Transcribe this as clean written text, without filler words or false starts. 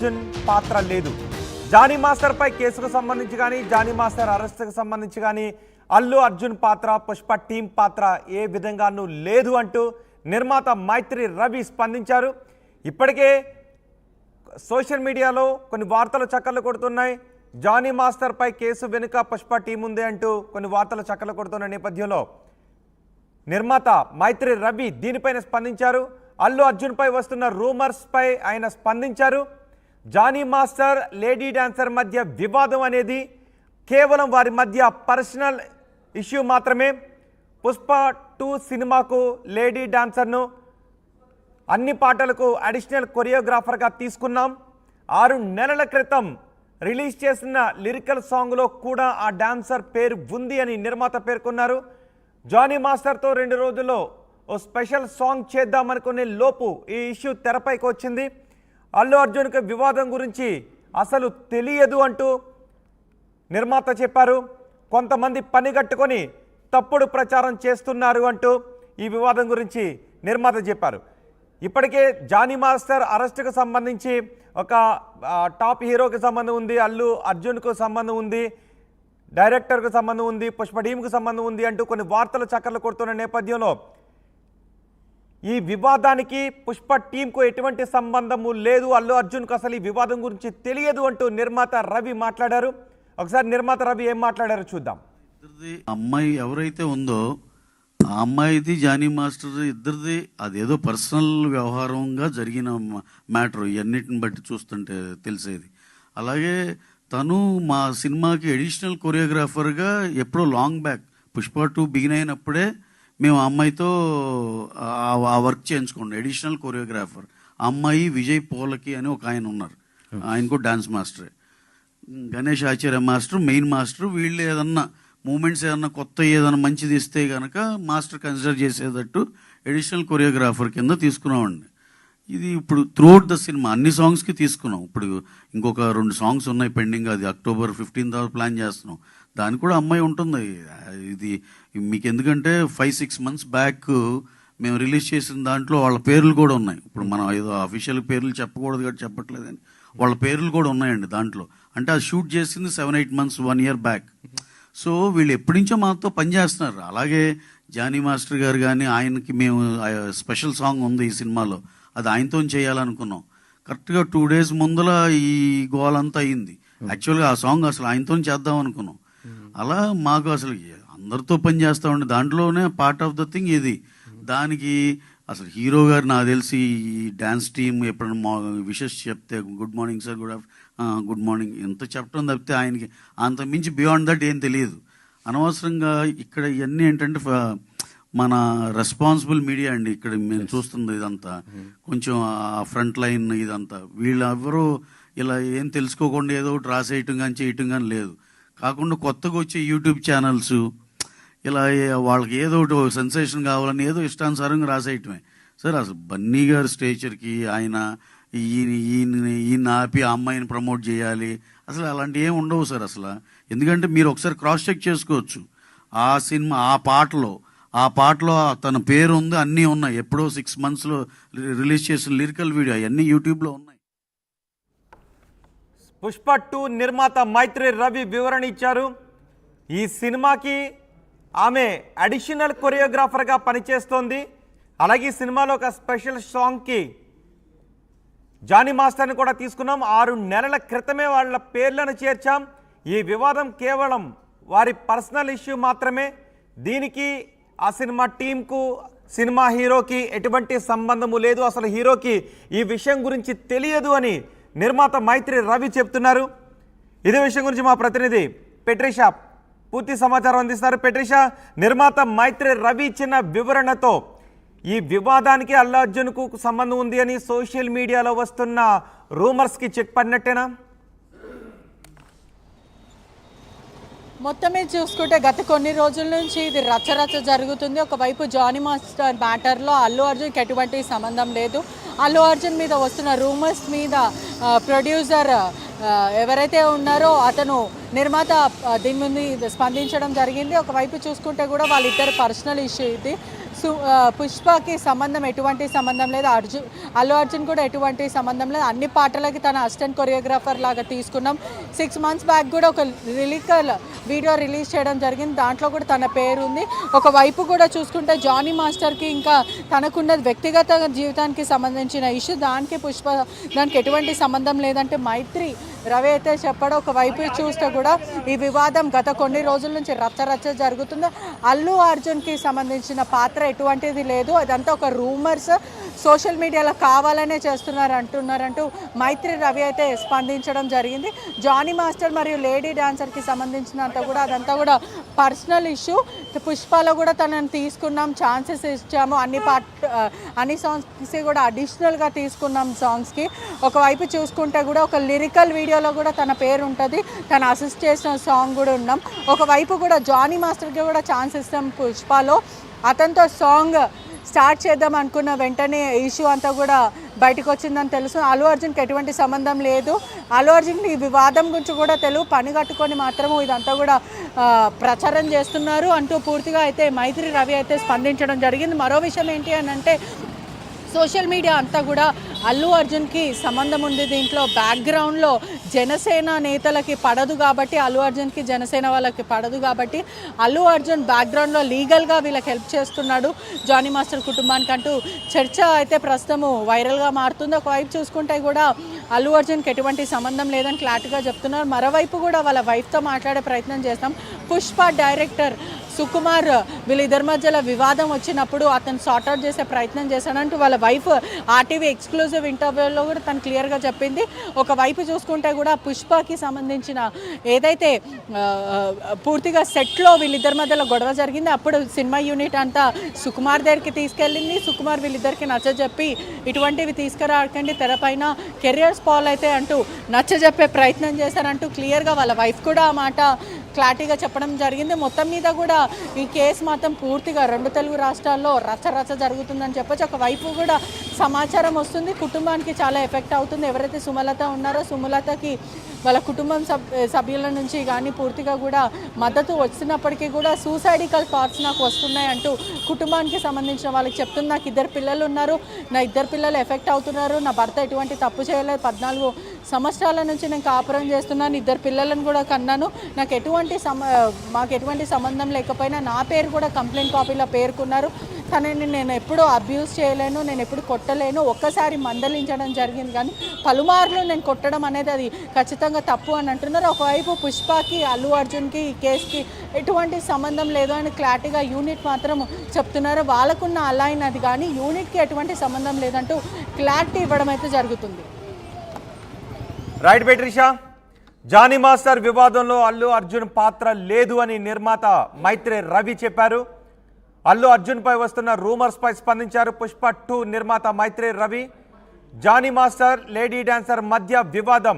అర్జున్ పాత్ర లేదు. Johnny master పై కేసుకు సంబంధించి కానీ జానీ మాస్టర్ అరెస్ట్కు సంబంధించి కానీ అల్లు అర్జున్ పాత్ర పుష్ప టీం పాత్ర ఏ విధంగానూ లేదు అంటూ నిర్మాత మైత్రి రవి స్పందించారు. ఇప్పటికే సోషల్ మీడియాలో కొన్ని వార్తలు చక్కర్లు కొడుతున్నాయి. జానీ మాస్టర్ పై కేసు వెనుక పుష్ప టీం ఉంది అంటూ కొన్ని వార్తలు చక్కర్లు కొడుతున్న నేపథ్యంలో నిర్మాత మైత్రి రవి దీనిపైన స్పందించారు. అల్లు అర్జున్ పై వస్తున్న రూమర్స్ పై ఆయన స్పందించారు. జానీ మాస్టర్ లేడీ డాన్సర్ మధ్య వివాదం అనేది కేవలం వారి మధ్య పర్సనల్ ఇష్యూ మాత్రమే. పుష్ప 2 సినిమాకు లేడీ డాన్సర్ను అన్ని పాటలకు అడిషనల్ కొరియోగ్రాఫర్గా తీసుకున్నాం. 6 నెలల క్రితం రిలీజ్ చేసిన లిరికల్ సాంగ్లో కూడా ఆ డాన్సర్ పేరు ఉంది అని నిర్మాత పేర్కొన్నారు. జానీ మాస్టర్తో 2 రోజుల్లో ఓ స్పెషల్ సాంగ్ చేద్దామనుకునే లోపు ఈ ఇష్యూ తెరపైకి వచ్చింది. అల్లు అర్జున్కి వివాదం గురించి అసలు తెలియదు అంటూ నిర్మాత చెప్పారు. కొంతమంది పనిగట్టుకొని తప్పుడు ప్రచారం చేస్తున్నారు అంటూ ఈ వివాదం గురించి నిర్మాత చెప్పారు. ఇప్పటికే జానీ మాస్టర్ అరెస్టుకు సంబంధించి ఒక టాప్ హీరోకి సంబంధం ఉంది, అల్లు అర్జున్కు సంబంధం ఉంది, డైరెక్టర్కు సంబంధం ఉంది, పుష్ప టీంకు సంబంధం ఉంది అంటూ కొన్ని వార్తలు చక్కర్లు కొడుతున్న నేపథ్యంలో ఈ వివాదానికి పుష్ప టీంకు ఎటువంటి సంబంధము లేదు, అల్లు అర్జున్కు అసలు ఈ వివాదం గురించి తెలియదు అంటూ నిర్మాత రవి మాట్లాడారు. ఒకసారి నిర్మాత రవి ఏం మాట్లాడారో చూద్దాం. అమ్మాయి ఎవరైతే ఉందో ఆ అమ్మాయిది జానీ మాస్టర్ ఇద్దరిది అదేదో పర్సనల్ వ్యవహారంగా జరిగిన మ్యాటర్ ఇవన్నిటిని బట్టి చూస్తుంటే తెలిసేది. అలాగే తను మా సినిమాకి అడిషనల్ కొరియోగ్రాఫర్గా ఎప్పుడో లాంగ్ బ్యాక్ పుష్ప 2 బిగిన్ అయినప్పుడే మేము ఆ అమ్మాయితో ఆ వర్క్ చేయించుకోండి. అడిషనల్ కొరియోగ్రాఫర్ ఆ అమ్మాయి విజయ్ పోలకి అని ఒక ఆయన ఉన్నారు, ఆయన కూడా డాన్స్ మాస్టరే. గణేష్ ఆచార్య మాస్టర్ మెయిన్ మాస్టర్. వీళ్ళు ఏదన్నా మూమెంట్స్ ఏదన్నా కొత్త ఏదన్నా మంచిది ఇస్తే కనుక మాస్టర్ కన్సిడర్ చేసేటట్టు అడిషనల్ కొరియోగ్రాఫర్ కింద తీసుకున్నామండి. ఇది ఇప్పుడు త్రూఅవుట్ ద సినిమా అన్ని సాంగ్స్కి తీసుకున్నాం. ఇప్పుడు ఇంకొక 2 సాంగ్స్ ఉన్నాయి పెండింగ్, అది October 15th ప్లాన్ చేస్తున్నాం. దానికి కూడా అమ్మాయి ఉంటుంది. ఇది మీకు ఎందుకంటే 5-6 months బ్యాక్ మేము రిలీజ్ చేసిన దాంట్లో వాళ్ళ పేర్లు కూడా ఉన్నాయి. ఇప్పుడు మనం ఏదో అఫీషియల్ పేర్లు చెప్పకూడదు కాబట్టి చెప్పట్లేదని వాళ్ళ పేర్లు కూడా ఉన్నాయండి దాంట్లో. అంటే అది షూట్ చేసింది 7-8 months 1 year బ్యాక్. సో వీళ్ళు ఎప్పటి నుంచో మాతో పనిచేస్తున్నారు. అలాగే జానీ మాస్టర్ గారు కానీ ఆయనకి మేము స్పెషల్ సాంగ్ ఉంది ఈ సినిమాలో, అది ఆయనతో చేయాలనుకున్నాం. కరెక్ట్గా 2 days ముందల ఈ గోల్ అంతా అయింది. యాక్చువల్గా ఆ సాంగ్ అసలు ఆయనతో చేద్దాం అనుకున్నాం. అలా మాకు అసలు అందరితో పని చేస్తా ఉండే దాంట్లోనే పార్ట్ ఆఫ్ ద థింగ్ ఇది. దానికి అసలు హీరో గారు నాకు తెలిసి ఈ డ్యాన్స్ టీమ్ ఎప్పుడైనా విషెస్ చెప్తే good morning sir, good morning ఎంత చెప్పడం తప్పితే ఆయనకి అంత మించి బియాండ్ దట్ ఏం తెలియదు. అనవసరంగా ఇక్కడ ఇవన్నీ ఏంటంటే మన రెస్పాన్సిబుల్ మీడియా అండి ఇక్కడ మేము చూస్తుంది ఇదంతా. కొంచెం ఆ ఫ్రంట్ లైన్ ఇదంతా వీళ్ళెవరూ ఇలా ఏం తెలుసుకోకుండా ఏదో ఒకటి రాసేయటం కానీ చేయటం కానీ లేదు. కాకుండా కొత్తగా వచ్చే యూట్యూబ్ ఛానల్స్ ఇలా వాళ్ళకి ఏదో ఒకటి సెన్సేషన్ కావాలని ఏదో ఇష్టానుసారంగా రాసేయటమే. సార్ అసలు బన్నీ గారి స్టేచర్కి ఆయన ఈయన ఆపి ఆ అమ్మాయిని ప్రమోట్ చేయాలి అసలు అలాంటివి ఏమి ఉండవు సార్ అసలు. ఎందుకంటే మీరు ఒకసారి క్రాస్ చెక్ చేసుకోవచ్చు. ఆ సినిమా ఆ పాటలో తన పేరు ఉంది, అన్నీ ఉన్నాయి. ఎప్పుడో 6 months రిలీజ్ చేసిన లిరికల్ వీడియో అవన్నీ యూట్యూబ్లో ఉన్నాయి. పుష్ప 2 నిర్మాత మైత్రి రవి వివరణ ఇచ్చారు. ఈ సినిమాకి ఆమె అడిషనల్ కొరియోగ్రాఫర్గా పనిచేస్తోంది. అలాగే ఈ సినిమాలో ఒక స్పెషల్ సాంగ్కి జానీ మాస్టర్ని కూడా తీసుకున్నాం. 6 నెలల క్రితమే వాళ్ళ పేర్లను చేర్చాం. ఈ వివాదం కేవలం వారి పర్సనల్ ఇష్యూ మాత్రమే. దీనికి ఆ సినిమా టీంకు సినిమా హీరోకి ఎటువంటి సంబంధము లేదు, అసలు హీరోకి ఈ విషయం గురించి తెలియదు అని నిర్మాత మైత్రి రవి చెప్తున్నారు. ఇదే విషయం గురించి మా ప్రతినిధి పెట్రిషా పూర్తి సమాచారం అందిస్తారు. పెట్రిషా, నిర్మాత మైత్రి రవి ఇచ్చిన వివరణతో ఈ వివాదానికి అల్లు అర్జున్కు సంబంధం ఉంది అని సోషల్ మీడియాలో వస్తున్న రూమర్స్కి చెక్ పడినట్టేనా? మొత్తమే చూసుకుంటే గత కొన్ని రోజుల నుంచి ఇది రచ్చరచ్చ జరుగుతుంది. ఒకవైపు జానీ మాస్టర్ మ్యాటర్లో అల్లు అర్జున్కి ఎటువంటి సంబంధం లేదు. అల్లు అర్జున్ మీద వస్తున్న రూమర్స్ మీద ప్రొడ్యూసర్ ఎవరైతే ఉన్నారో అతను నిర్మాత దీని ముందు స్పందించడం జరిగింది. ఒకవైపు చూసుకుంటే కూడా వాళ్ళిద్దరు పర్సనల్ ఇష్యూ ఇది. పుష్పకి సంబంధం ఎటువంటి సంబంధం లేదు, అల్లు అర్జున్ కూడా ఎటువంటి సంబంధం లేదు. అన్ని పాటలకి తన అసిస్టెంట్ కొరియోగ్రాఫర్ లాగా తీసుకున్నాం. 6 months బ్యాక్ కూడా ఒక లిరికల్ వీడియో రిలీజ్ చేయడం జరిగింది, దాంట్లో కూడా తన పేరు ఉంది. ఒకవైపు కూడా చూసుకుంటే జానీ మాస్టర్కి ఇంకా తనకున్న వ్యక్తిగత జీవితానికి సంబంధించిన ఇష్యూ, దానికి ఎటువంటి సంబంధం లేదంటే మైత్రి రవి అయితే చెప్పాడు. ఒకవైపు చూస్తే కూడా ఈ వివాదం గత కొన్ని రోజుల నుంచి రచ్చ జరుగుతుంది. అల్లు అర్జున్కి సంబంధించిన పాత్ర ఎటువంటిది లేదు, అదంతా ఒక రూమర్స్, సోషల్ మీడియాలో కావాలనే అంటున్నారంటూ మైత్రి రవి అయితే స్పందించడం జరిగింది. జానీ మాస్టర్ మరియు లేడీ డాన్సర్కి సంబంధించినంత కూడా అదంతా కూడా పర్సనల్ ఇష్యూ. పుష్పలో కూడా తనని తీసుకున్నాం, ఛాన్సెస్ ఇచ్చాము, అన్ని సాంగ్స్ కూడా అడిషనల్గా తీసుకున్నాం సాంగ్స్కి. ఒకవైపు చూసుకుంటే కూడా ఒక లిరికల్ వీడియోలో కూడా తన పేరు ఉంటుంది, తను అసిస్ట్ చేసిన సాంగ్ కూడా ఉన్నాం. ఒకవైపు కూడా జానీ మాస్టర్కి కూడా ఛాన్స్ ఇస్తాం పుష్పలో, అతనితో సాంగ్ స్టార్ట్ చేద్దాం అనుకున్న వెంటనే ఇష్యూ అంతా కూడా బయటకు వచ్చిందని తెలుసు. అల్లు అర్జున్కి ఎటువంటి సంబంధం లేదు. అల్లు అర్జున్కి ఈ వివాదం గురించి కూడా పని కట్టుకొని మాత్రము ఇదంతా కూడా ప్రచారం చేస్తున్నారు అంటూ పూర్తిగా అయితే మైత్రి రవి అయితే స్పందించడం జరిగింది. మరో విషయం ఏంటి అని అంటే సోషల్ మీడియా అంతా కూడా అల్లు అర్జున్కి సంబంధం ఉంది, దీంట్లో బ్యాక్గ్రౌండ్లో జనసేన నేతలకి పడదు కాబట్టి, అల్లు అర్జున్కి జనసేన వాళ్ళకి పడదు కాబట్టి అల్లు అర్జున్ బ్యాక్గ్రౌండ్లో లీగల్గా వీళ్ళకి హెల్ప్ చేస్తున్నాడు జానీ మాస్టర్ కుటుంబానికి అంటూ చర్చ అయితే ప్రస్తుతము వైరల్గా మారుతుంది. ఒకవైపు చూసుకుంటే కూడా అల్లు అర్జున్కి ఎటువంటి సంబంధం లేదని క్లారిటీగా చెప్తున్నారు. మరోవైపు కూడా వాళ్ళ వైఫ్తో మాట్లాడే ప్రయత్నం చేస్తాం. పుష్ప డైరెక్టర్ సుకుమార్ వీళ్ళిద్దరి మధ్యలో వివాదం వచ్చినప్పుడు అతను సార్ట్అవుట్ చేసే ప్రయత్నం చేశాడంటూ వాళ్ళ వైఫ్ ఆర్టీవీ ఎక్స్క్లూజివ్ ఇంటర్వ్యూలో కూడా తను క్లియర్గా చెప్పింది. ఒకవైపు చూసుకుంటే కూడా పుష్పకి సంబంధించిన ఏదైతే పూర్తిగా సెట్లో వీళ్ళిద్దరి మధ్యలో గొడవ జరిగింది, అప్పుడు సినిమా యూనిట్ అంతా సుకుమార్ దగ్గరికి తీసుకెళ్ళింది. సుకుమార్ వీళ్ళిద్దరికి నచ్చజెప్పి ఇటువంటివి తీసుకురాకండి, తెరపైన కెరియర్ స్పాల్ అయితే అంటూ నచ్చజెప్పే ప్రయత్నం చేశారంటూ క్లియర్గా వాళ్ళ వైఫ్ కూడా ఆ మాట క్లారిటీగా చెప్పడం జరిగింది. మొత్తం మీద కూడా ఈ కేసు మాత్రం పూర్తిగా 2 తెలుగు రాష్ట్రాల్లో రచ్చ జరుగుతుందని చెప్పొచ్చు. ఒకవైపు కూడా సమాచారం వస్తుంది, కుటుంబానికి చాలా ఎఫెక్ట్ అవుతుంది. ఎవరైతే సుమలత ఉన్నారో సుమలతకి వాళ్ళ కుటుంబం సభ్యుల నుంచి కానీ పూర్తిగా కూడా మద్దతు వచ్చినప్పటికీ కూడా సూసైడికల్ థాట్స్ నాకు వస్తున్నాయి అంటూ కుటుంబానికి సంబంధించిన వాళ్ళకి చెప్తుంది. నాకు 2 పిల్లలు ఉన్నారు, నా 2 పిల్లలు ఎఫెక్ట్ అవుతున్నారు, నా భర్త ఎటువంటి తప్పు చేయలేదు, 14 సంవత్సరాల నుంచి నేను కాపురం చేస్తున్నాను, 2 పిల్లలను కూడా కన్నాను, మాకు ఎటువంటి సంబంధం లేకపోయినా నా పేరు కూడా కంప్లైంట్ కాపీలో పేర్కొన్నారు, తనని నేను ఎప్పుడూ అబ్యూస్ చేయలేను, నేను ఎప్పుడు కొట్టలేను, ఒక్కసారి మందలించడం జరిగింది కానీ పలుమార్లు నేను కొట్టడం అనేది అది ఖచ్చితంగా తప్పు అని అంటున్నారు. ఒకవైపు పుష్పకి అల్లు అర్జున్కి ఈ కేసుకి ఎటువంటి సంబంధం లేదు అని క్లారిటీగా యూనిట్ మాత్రం చెప్తున్నారు. వాళ్ళకున్న అలైన్ అది కానీ యూనిట్కి ఎటువంటి సంబంధం లేదంటూ క్లారిటీ ఇవ్వడం అయితే జరుగుతుంది. రైట్ బెట్రిషా, జానీ మాస్టర్ వివాదంలో అల్లు అర్జున్ పాత్ర లేదు అని నిర్మాత మైత్రి రవి చెప్పారు. అల్లు అర్జున్ పై వస్తున్న రూమర్స్ పై స్పందించారు పుష్ప 2 నిర్మాత Mythri Ravi. Jani master lady dancer మధ్య వివాదం